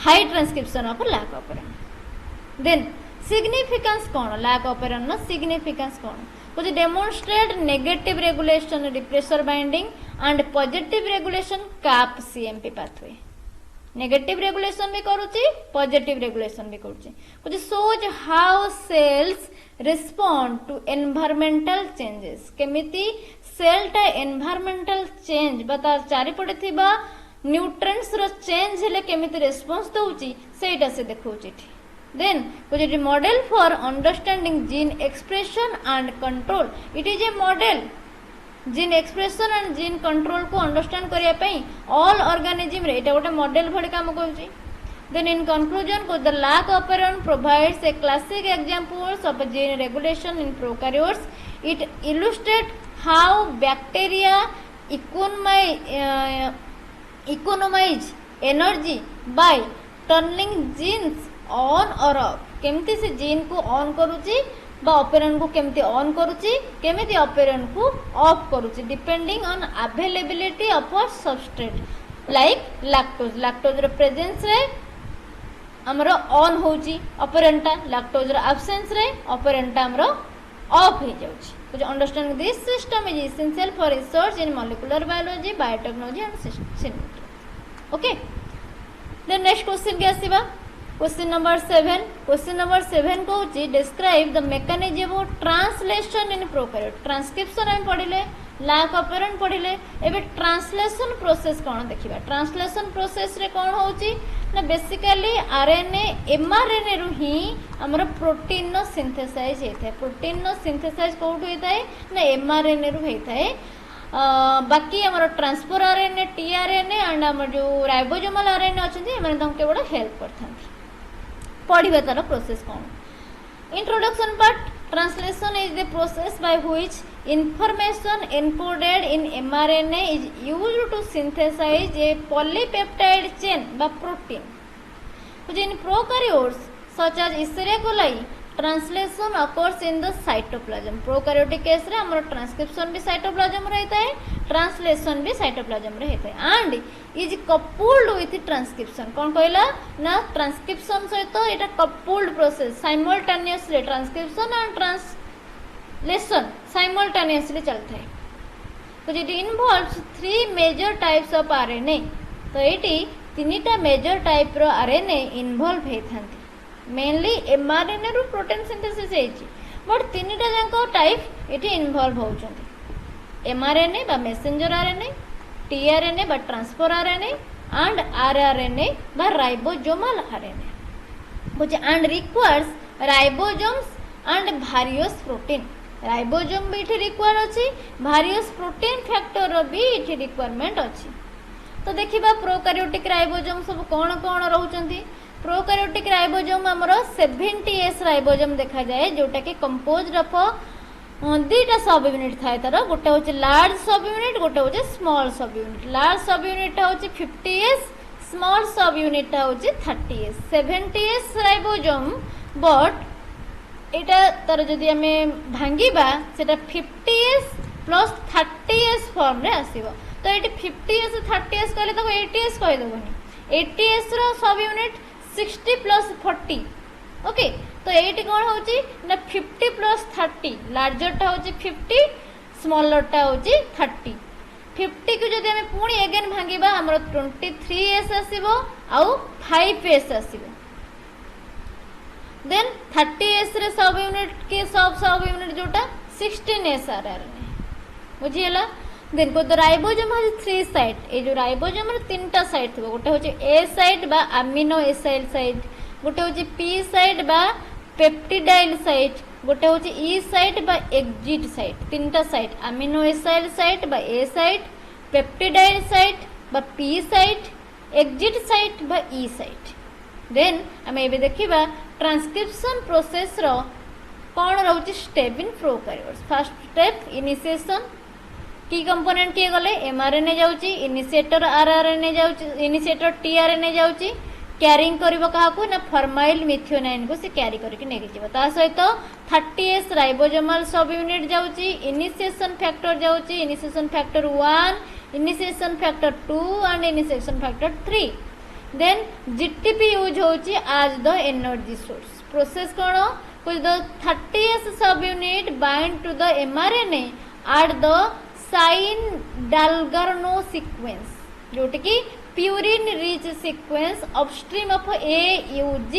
high transcription of lac operon then significance कोन लैक ऑपरेंट नो सिग्निफिकेंस कोन कुछ demonstrate negative regulation repressor binding and positive regulation CAP CMP pathway negative regulation भी करूची पॉजिटिव रेगुलेशन भी करूची कुछ सोच how cells respond to environmental changes केमिति सेल टा एनवायरमेंटल चेंज बता चारिपटे थिबा न्यूट्रिएंट्स रो चेंज हेले केमिति रिस्पांस दउची सेटा से देखौची then कुछ model for understanding gene expression and control it is a model gene expression and gene control को understand करिया पई all organism रे एटा गोटे model भली काम करूची Then in conclusion, the lac operon provides a classic examples of a gene regulation in prokaryotes. It illustrates how bacteria economize energy by turning genes on or off. केमती से जीन को ऑन करूची बा ऑपेरन को केमती ऑन करूची केमती ऑपेरन को ऑफ करूची depending on availability of a substrate like lactose lactose रे प्रेजेंस रे हमरो ऑन होची ऑपेरेंटा लैक्टोज रे एब्सेंस रे ऑपेरेंटा हमरो ऑफ हो जाउची तो understanding this system is essential for research in molecular biology biotechnology and system okay then next question के आसीबा क्वेश्चन नंबर 7 क्वेश्चन नंबर 7 कहूची describe the mechanism of translation in prokaryote transcription हम पढ़िले लैक ऑपेरेंट पढ़िले एबे ट्रांसलेशन प्रोसेस कोन देखिबा ट्रांसलेशन प्रोसेस रे कोन होची ना बेसिकली आरएनए एमआरएनए रु ही हमर प्रोटीन नो सिंथेसाइज हेथाय प्रोटीन नो सिंथेसाइज कोउठ हेथाय ना एमआरएनए रु हेथाय बाकी हमर ट्रांसफर आरएनए टीआरएनए एंड हमर जो राइबोसोमल आरएनए अछंती एमन तम केवल हेल्प करथांती पढ़िबा तार process cone introduction part translation is the process by which information encoded in mRNA is used to synthesize a polypeptide chain by protein. In prokaryotes such as Escherichia coli, translation occurs in the cytoplasm. Prokaryotic case रे हमर ट्रांसक्रिप्शन भी साइटोप्लाज्म रे होता है ट्रांसलेशन भी साइटोप्लाज्म रे होता है and is coupled with transcription कौन कहला ना ट्रांसक्रिप्शन सहित एटा coupled process simultaneously transcription and translation simultaneously चलता है तो it involves 3 major types of RNA तो एटी तीनटा मेजर टाइप रो आरएनए इन्वॉल्व हेथांती मेनली एमआरएनए रु प्रोटीन सिंथेसिस हेची बट तीनटा जांको टाइप एटी इन्वॉल्व होउचंती एमआरएनए बा मेसेंजर आरएनए टीआरएनए बा ट्रांसफर आरएनए एंड आरआरएनए बा ribosomal RNA which and requires ribosomes and various protein ribosome भी इठी रिक्वायर अछि various protein factor रो भी इठी रिक्वायरमेंट अछि तो देखिबा प्रोकैरियोटिक राइबोसोम सब कोन कोन रहउचंती प्रोकैरियोटिक राइबोसोम हमरो 70S राइबोसोम देखा जाए जोटा कि कंपोज्ड ऑफ दुईटा सब यूनिट थाए तार गोटे होची लार्ज सब यूनिट गोटे होची स्मॉल सब यूनिट लार्ज सब यूनिट होची 50S स्मॉल सब यूनिट होची 30S 70S राइबोसोम बट एटा तार जदि हमें भांगीबा सेटा 50S प्लस 30S फॉर्म रे आसीबो तो एटी 50S 30S कहले तो 80S कहि देबोनी 80S रो सब यूनिट 60 प्लस 40 ओके तो एटी कोन होची ना 50 प्लस 30 लार्जर टा होची 50 स्मॉलर टा होची 30 50 को जदि हमें पुणी अगेन भांगीबा हमर 23S आसीबो आउ 5S आसीबो देन 30S रे सब यूनिट के सब यूनिट जोटा 16S आरआरएनए बुझियला देन को द राइबोसोम हैज 3 साइट ए जो राइबोसोम रे तीनटा साइट थबो गोटे होची ए साइट बा अमीनो एसाइल साइट गोटे होची पी साइट बा पेप्टिडाइल साइट गोटे होची ई साइट बा एक्जिट साइट तीनटा साइट अमीनो एसाइल साइट बा ए साइट पेप्टिडाइल साइट बा पी साइट एक्जिट साइट बा ई साइट देन हमें एबे देखिबा transcription process row cone रहउची step in prokaryotes first step initiation की कंपोनेंट किए गले एमआरएनए जाउची इनिशिएटर आरआरएनए जाउची इनिशिएटर टीआरएनए जाउची कैरिंग करिवो काहाकू ना फॉर्माइल मिथियोनाइन को से कैरी करके नेगी जीवो ता सहित 30S राइबोसोमल सब यूनिट जाउची इनिशिएशन फैक्टर जाउची initiation factor 1 initiation factor 2 and initiation factor 3 then GTP use होची as the energy source process कोन कुछ the 30S subunit bind to the mRNA at the Shine Dalgarno sequence जोटी की purine rich sequence upstream of AUG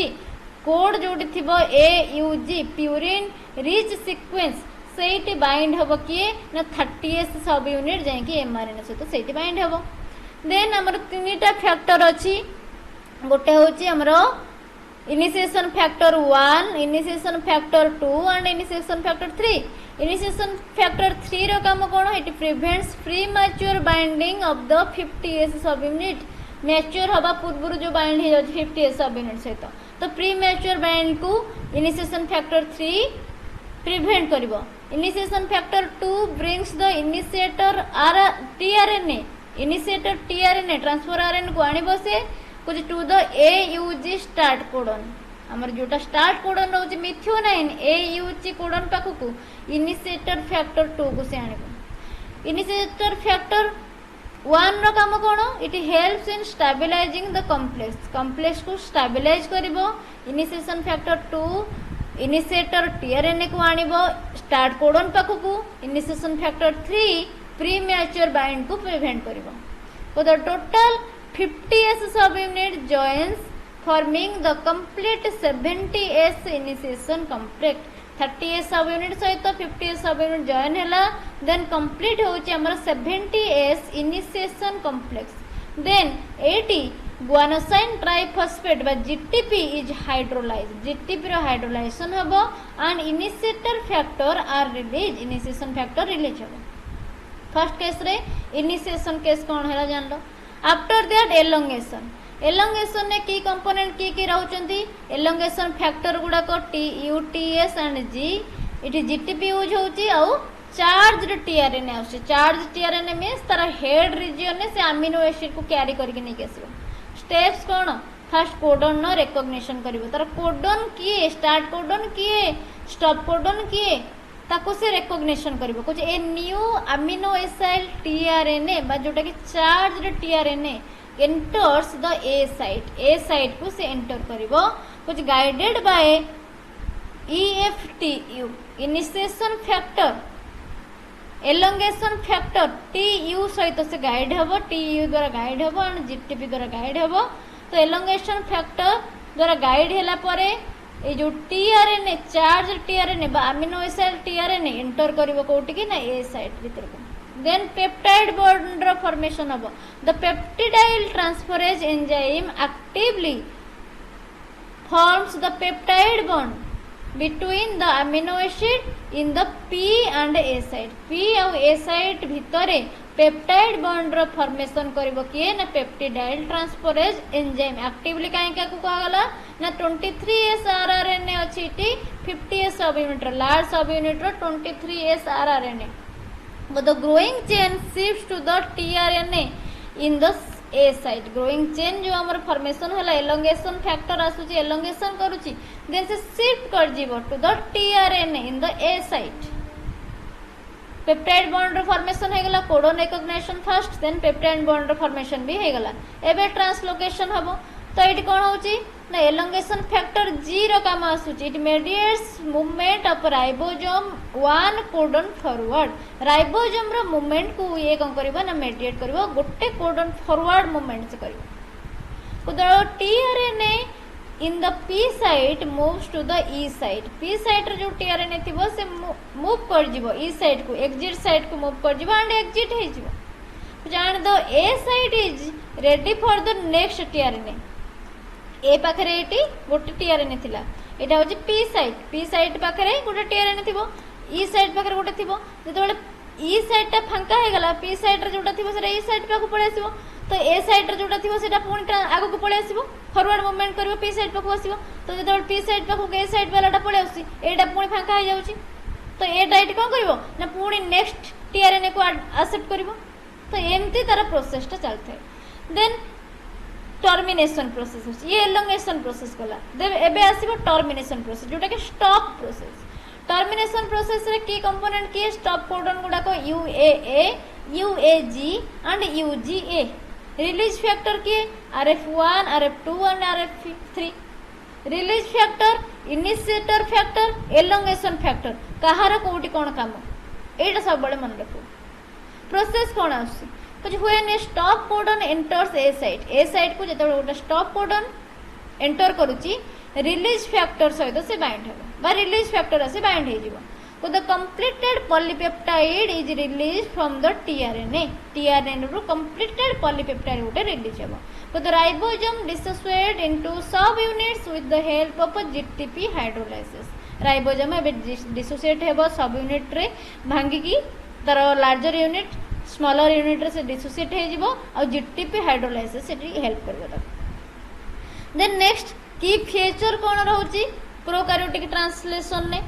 code जोटी थिबो AUG प्यूरिन रिच सीक्वेंस सेठी बाइंड हबो किए ना 30S सब यूनिट जाय कि एमआरएनए से तो सेठी बाइंड हबो देन हमर तीनटा फैक्टर अछि गोटे होची हमरो initiation factor 1 initiation factor 2 and initiation factor 3 initiation factor 3 रो काम कोन it prevents premature binding of the 50S सब यूनिट मैच्योर हवा पूर्व जो बाइंड हो 50 सब यूनिट सहित तो प्री मैच्योर बाइंड को इनिशिएशन फैक्टर 3 प्रिवेंट करिवो initiation factor 2 brings the initiator tRNA initiator tRNA transfer RNA को आनिबो से कुछ to the AUG start codon हमर जोटा स्टार्ट कोडन रहउची मिथियोनाइन एयूजी कोडन पाखकू इनिशिएटर फैक्टर 2 को से आनिबो इनिशिएटर फैक्टर 1 रो काम कोन it helps in stabilizing the complex को स्टेबलाइज करिवो इनिशिएशन फैक्टर 2 इनिशिएटर टीआरएनए को आनिबो स्टार्ट कोडन पाखकू initiation factor 3 premature bind को प्रिवेंट करिवो so the total 50s subunit joins forming the complete 70s initiation complex 30s subunit सहित 50s subunit join हैला then complete होची हमर 70s initiation complex then 80 guanosine triphosphate by GTP is hydrolyzed GTP रो hydrolyzation हबो and initiator factor are released initiation factor release हबो फर्स्ट केस रे इनिशिएशन केस कौन है जान लो आफ्टर दैट एलोंगेशन ने की कंपोनेंट की रहउचंती एलोंगेशन फैक्टर गुडा को T U T S and G इटी जीटीपी यूज होची आ चार्ज टीआरएनए आउछ चार्ज टीआरएनए मींस तार हेड रीजन ने से अमीनो एसिड को कैरी करके नहीं केसबो स्टेप्स कौन फर्स्ट कोडन नो रिकॉग्निशन करिवो तार कोडन किए स्टार्ट कोडन किए स्टॉप कोडन किए ताको से रिकॉग्निशन करिवो कुछ a new amino acid tRNA बा जोटा कि charge tRNA enters the A site को से एंटर करिवो कुछ guided by EFTU initiation factor elongation factor TU सहित से गाइड हबो टीयू द्वारा गाइड हबो एंड जीटीपी द्वारा गाइड हबो तो एलोंगेशन फैक्टर द्वारा गाइड हैला परे ए जो टीआरएनए चार्ज टीआरएनए बा अमीनो एसिड टीआरएनए एंटर करिवो कोठी कि ना ए साइट भीतर को देन पेप्टाइड बॉन्ड रो फॉर्मेशन हबो the peptidyl transferase enzyme actively forms the peptide bond between the amino acid in the P and A site P और A site भितरे पेप्टाइड बॉन्ड रो फॉर्मेशन करिवो किए ना पेप्टिडाइल ट्रांसफरेज एंजाइम एक्टिवली काहे का को कहला ना 23S rRNA अछि टी 50S subunit large subunit रो 23S rRNA but the growing chain shifts to the tRNA in the A site growing chain जो हमर फॉर्मेशन होला एलोंगेशन फैक्टर आसुची एलोंगेशन करूची देन से शिफ्ट कर जीवो to the tRNA in the A site peptide bond रो फॉर्मेशन हे गला codon recognition first then peptide bond रो फॉर्मेशन भी हे गला एबे ट्रांसलोकेशन हबो तो एटी कोन होची ना एलोंगेशन फैक्टर जी रो काम आसुची it mediates movement of ribosome 1 codon forward ribosome रो मूवमेंट को ये कोन करबो ना मेडिएट करबो गोटे कोडन फॉरवर्ड मूवमेंट से करबो तो tRNA in the P site moves to the E site P site रे जो tRNA थिबो से मूव कर जिवो E site को exit site को मूव कर जिवो and exit हे जिवो जान दो A site is ready for the next tRNA ए पाखरे एटी गोटे tRNA थिला एटा होची P site पाखरे गोटे tRNA थिबो E site पाखरे गोटे थिबो जेतबेले E site ता फांका हे गला P site रे जोटा थिबो से E site पाखु पळे आसीबो तो ए साइड रे जोटा थिबो सेटा पुणी आगु को पळे आसीबो फॉरवर्ड मूवमेंट करबो पी साइड पाखु आसीबो तो जेतो पी साइड पाखु ए साइड वालाटा पळे आसी एटा पुणी फांका हो जाउची तो एटा एटी कोन करबो ना पुणी नेक्स्ट टीआरएनए को एक्सेप्ट करबो तो एमती तार प्रोसेस टा चलथे देन टर्मिनेशन प्रोसेस होची ये एलोंगेशन प्रोसेस कला देन एबे आसीबो टर्मिनेशन प्रोसेस जोटा के स्टॉप प्रोसेस टर्मिनेशन प्रोसेस रे की कंपोनेंट की स्टॉप कोडन गुडा को UAA UAG and UGA release factor के RF1 RF2 एंड RF3 release factor initiator factor elongation factor कहार कोठी कोन काम एटा सब बडे मन रखो प्रोसेस कोन आसी कुछ हुए ने स्टॉप कोडन एंटर्स ए साइट को जेते ओटा स्टॉप कोडन एंटर करूची रिलीज फैक्टर सहित से बाइंड हो बा रिलीज फैक्टर से बाइंड हे जीवो so the completed polypeptide is released from the tRNA ru completed polypeptide uta release habo so the ribosome dissociate into subunits with the help of a GTP hydrolysis ribosome ebe dissociate hebo subunit re bhangi ki tar larger unit smaller unit रे से डिसोसिएट हे जिवो आ जीटीपी हाइड्रोलाइसिस से हेल्प करबो। देन नेक्स्ट की फीचर कौन रोची प्रोकार्योटिक ट्रांसलेशन ने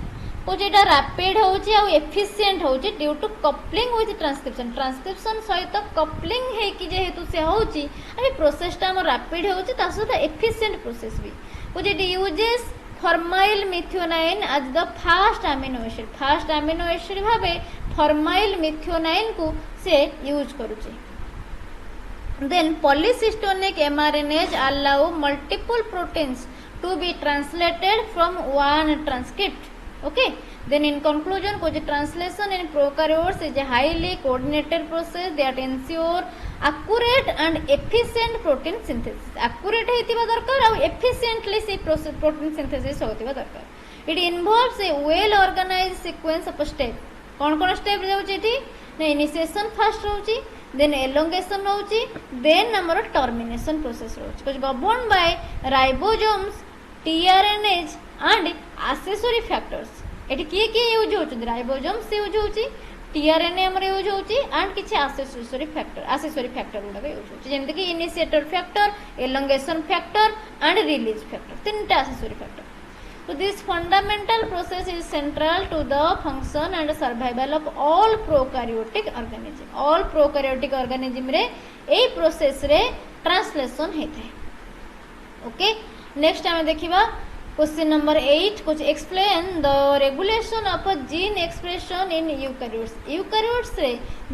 कुछ एटा रैपिड होची आ एफिशिएंट होची due to coupling with transcription सहित कपलिंग हे कि जेहेतु से होची आ प्रोसेसटा हम रैपिड होची ता सहित एफिशिएंट प्रोसेस भी कुछ it uses formyl methionine as the first amino acid भाबे फॉर्माइल मिथ्योनाइन को से यूज करूची। Then polycystonic mRNAs allow multiple proteins to be translated from one transcript. Okay. Then in conclusion, कुछ translation in prokaryotes is a highly coordinated process that ensure accurate and efficient protein synthesis. Accurate हेतिबा दरकार और efficiently से process protein synthesis होतिबा दरकार. It involves a well organized sequence of step. कौन step जाउची एठी ना initiation first रहउची then elongation होची then हमर termination process होची कुछ governed by ribosomes tRNAs and accessory factors एठी किए यूज होची ribosomes यूज होची tRNA हमर यूज होची and किछि accessory factor गुडा यूज होची जेंति कि initiator factor elongation factor and release factor तीनटा accessory factor। So this fundamental process is central to the function and survival of all prokaryotic organism. All prokaryotic organism रे ए process रे translation हेते। Okay, next हमें देखिबा क्वेश्चन नंबर 8 कुछ explain the regulation of gene expression in eukaryotes रे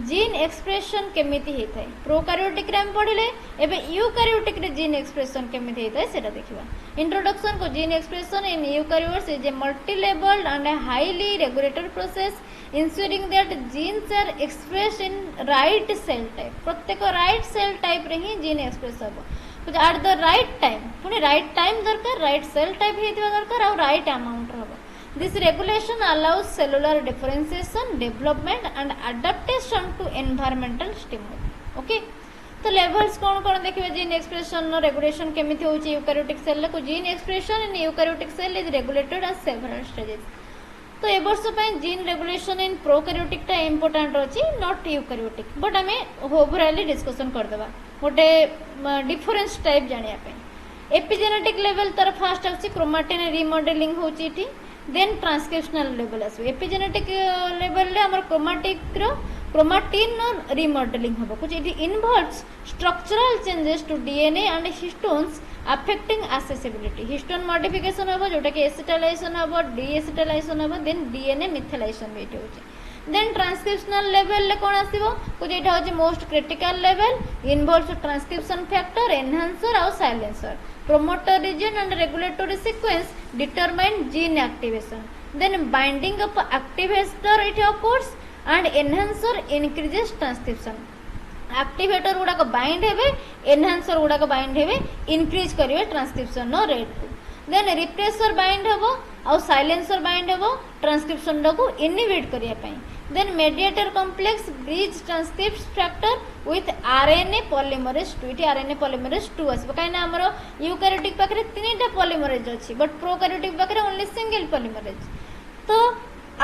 जीन एक्सप्रेशन केमिति हेतै प्रोकारियोटिक रे हम पढिले एबे यूकारियोटिक रे जीन एक्सप्रेशन केमिति हेतै सेटा देखिबा। इंट्रोडक्शन को gene expression in eukaryotes is a multi levelled and highly regulated process ensuring that genes are expressed in right cell type प्रत्येक राइट सेल टाइप रे ही जीन एक्सप्रेस हो एट द राइट टाइम पुणी राइट टाइम दरकार राइट सेल टाइप हेतिबा दरकार और राइट अमाउंट रहबो। This regulation allows cellular differentiation development and adaptation to environmental stimuli. Okay, तो लेवल्स कौन देखिए जीन एक्सप्रेशन रेगुलेशन केमिति होची यूकारियोटिक सेल को gene expression in eukaryotic cell is regulated at several stages. तो ए वर्ष जीन रेगुलेशन इन प्रोकारियोटिक टा इंपोर्टेंट अछि नॉट यूकारियोटिक बट आमे ओवरऑली डिस्कशन कर देबा गोटे डिफरेंस टाइप जानिया पे। एपिजेनेटिक लेवल तर फास्ट आछि क्रोमाटिन रिमॉडलिंग होची इठी देन ट्रांसक्रिप्शनल लेवल आसो एपिजेनेटिक लेवल रे हमर क्रोमाटिन रिमॉडलिंग होबो कुछ इठी involves structural changes to DNA and histones affecting accessibility histone modification होबो जोटा कि एसिटाइलेशन होबो डीएसिटाइलेशन होबो देन डीएनए मिथाइलेशन भी होची। देन ट्रांसक्रिप्शनल लेवल ले कोन आसीबो कुछ एटा होची most critical level involves transcription factor enhancer और silencer promoter region and regulatory sequence determine gene activation then binding of activator it occurs and enhancer increases transcription activator गुडा bind हेबे enhancer गुडा bind हेबे increase करिवे transcription नो rate को then repressor bind हेबो और silencer bind हेबो transcription को inhibit करिया पई then mediator complex bridge transcript factor with RNA polymerase 2 इटी RNA polymerase 2 आसी काइना हमरो यूकारियोटिक पाखरे तीनटा polymerase अछि बट प्रोकारियोटिक पाखरे ओनली सिंगल polymerase। तो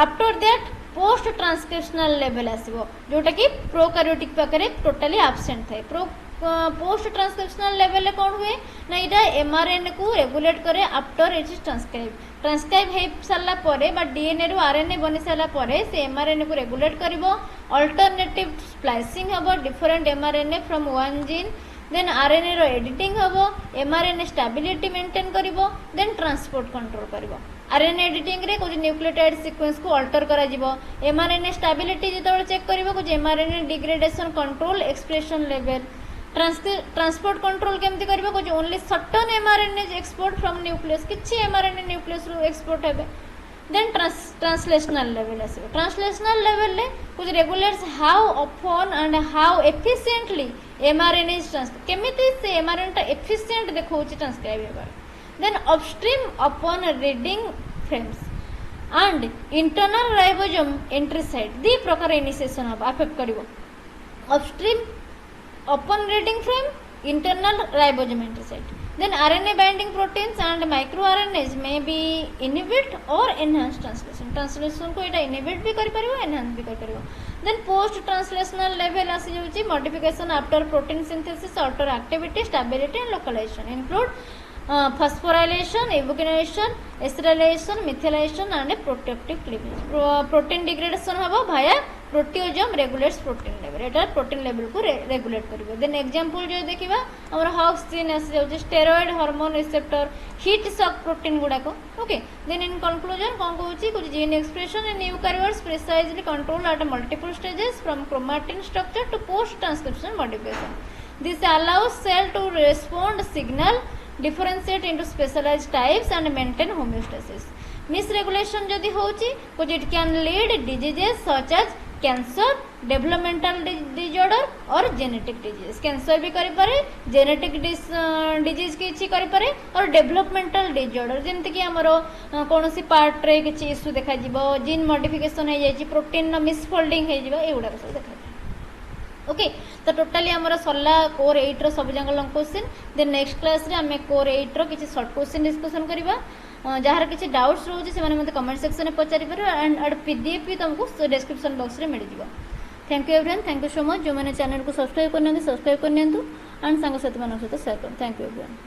after that post transcriptional level आसीबो जोटा कि प्रोकारियोटिक पाखरे टोटली एब्सेंट थाए पोस्ट ट्रांसक्रिप्शनल लेवल कोन हुए ना इटा एमआरएनए को रेगुलेट करे आफ्टर इट इज ट्रांसक्राइब हे साला परे बा डीएनए रो आरएनए बनि साला परे से एमआरएनए को रेगुलेट करिवो अल्टरनेटिव स्प्लाइसिंग हबो different mRNA from one gene then RNA रो एडिटिंग हबो एमआरएनए स्टेबिलिटी मेंटेन करिवो देन ट्रांसपोर्ट कंट्रोल करिवो आरएनए एडिटिंग रे कुछ न्यूक्लियोटाइड सीक्वेंस को अल्टर करा जिवो एमआरएनए स्टेबिलिटी जेतबे चेक करिवो कुछ mRNA degradation control expression level transport control केमती करिवो कुछ only certain mRNA export from nucleus किछि एमआरएनए न्यूक्लियस रो एक्सपोर्ट हेबे देन ट्रांसलेशनल लेवल आसीबो ट्रांसलेशनल लेवल ले कुछ regulates how often and how efficiently mRNA is transfer केमिति से एमआरएनए एफिशिएंट देखौछि ट्रांसक्राइब हेबार then upstream open reading frames and internal ribosome entry site दी प्रकार इनिशिएशन ऑफ अफेक्ट करिवो upstream upon reading frame internal ribosome entry site Then RNA binding proteins and microRNAs may be inhibit or enhance translation. Translation को इटा inhibit भी करि परिबो enhance भी करि परिबो. Then post translational level आसी जाउची modification after protein synthesis, alter activity, stability and localization include phosphorylation, evacuation, acetylation, methylation and protective cleavage. Protein degradation habo via proteasome regulates protein level. Etah protein level को regulate करिवो. Then example जो देखिबा हमर Hox gene आसी जाउची steroid hormone receptor heat shock protein गुडा को. Okay. Then in conclusion कोन कहउची कुछ gene expression in eukaryotes precisely controlled at multiple stages from chromatin structure to post transcription modification. This allows cell to respond signal, differentiate into specialized types and maintain homeostasis. Misregulation जदि होची कुछ it can lead diseases such as cancer, developmental disorder और genetic disease. Cancer भी करि पारे, genetic disease किछि करि पारे और developmental disorder जेमति कि हमरो कोनोसी पार्ट रे किछि इशू देखा जिवो, जीन मॉडिफिकेशन हे जायछि, प्रोटीन मिसफोल्डिंग हे जिवो, एउडा सब देखा. ओके तो टोटाली आमर सरला कोर 8 रो सब जंगल लंग क्वेश्चन. देन नेक्स्ट क्लास रे हमें कोर 8 रो किछि शॉर्ट क्वेश्चन डिस्कशन करबा. जहार किछि डाउट्स रहउछि से माने मते कमेंट सेक्शन में पचारि पर एंड पीडीएफ भी तुमको डिस्क्रिप्शन बॉक्स रे मिल जिवो. Thank you everyone, thank you so much. जो माने चैनल को सब्सक्राइब करनंदी सब्सक्राइब करनियंतु एंड संग साथी मानक सहित शेयर कर. Thank you everyone.